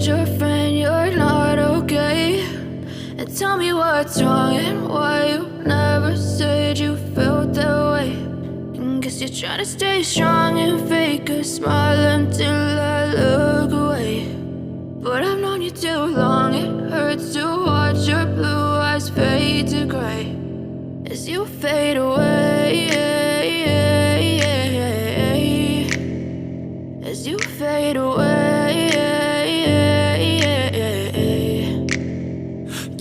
told your friend you're not okay? And tell me what's wrong and why you never said you felt that way. And guess you're trying to stay strong and fake a smile until I look away. But I've known you too long, it hurts to watch your blue eyes fade to gray as you fade away, as you fade away.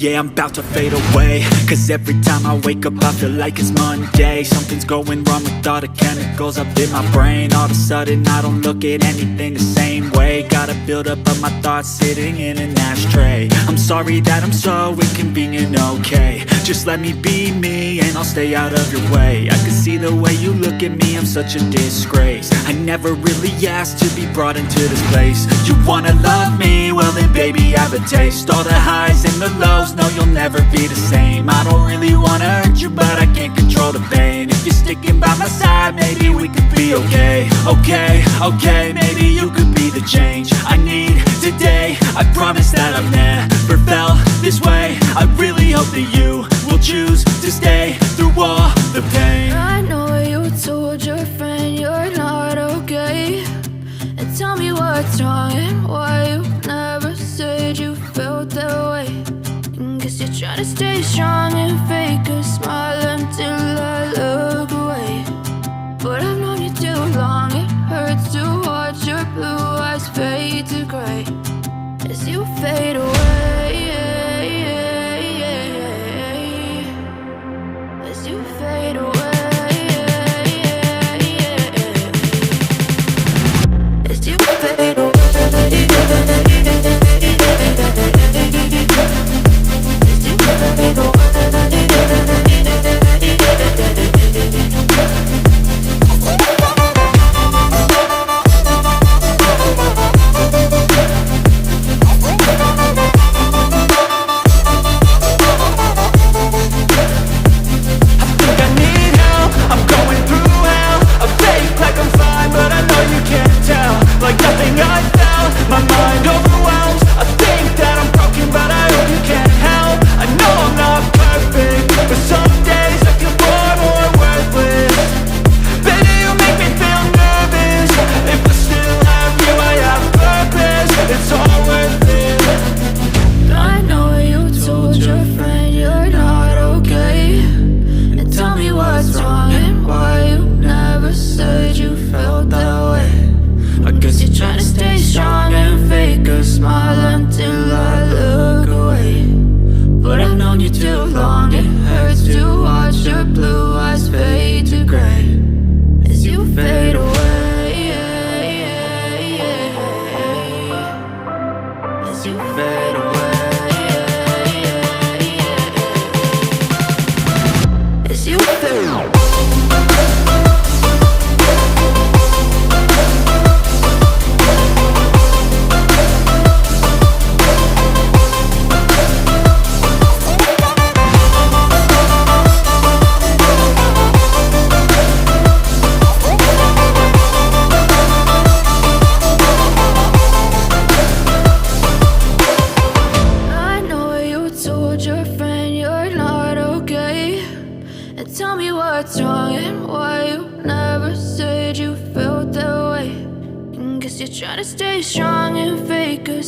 Yeah, I'm about to fade away, cause every time I wake up I feel like it's Monday. Something's going wrong with all the chemicals up in my brain. All of a sudden I don't look at anything the same way. Got a buildup of my thoughts sitting in an ashtray. I'm sorry that I'm so inconvenient, okay? Just let me be me and I'll stay out of your way. I can see the way you look at me, I'm such a disgrace. I never really asked to be brought into this place. You wanna love me? Well then baby, have a taste. All the highs and the lows, no, you'll never be the same. I don't really wanna hurt you, but I can't control the pain. If you're sticking by my side, maybe we could be okay. Okay, maybe you could be the change I need today. I promise that I've never felt this way. I really hope that you will choose to stay through all the pain. I know you told your friend you're not okay. And tell me what's wrong and why you never said you felt that way. And guess you're trying to stay strong and fake a smile until I look away. But I've known you too long, it hurts to watch your blue eyes fade to gray as you fade away, as you fade away, as you fade away. Tell me what's wrong and why you never said you felt that way. And guess you're trying to stay strong and fake it.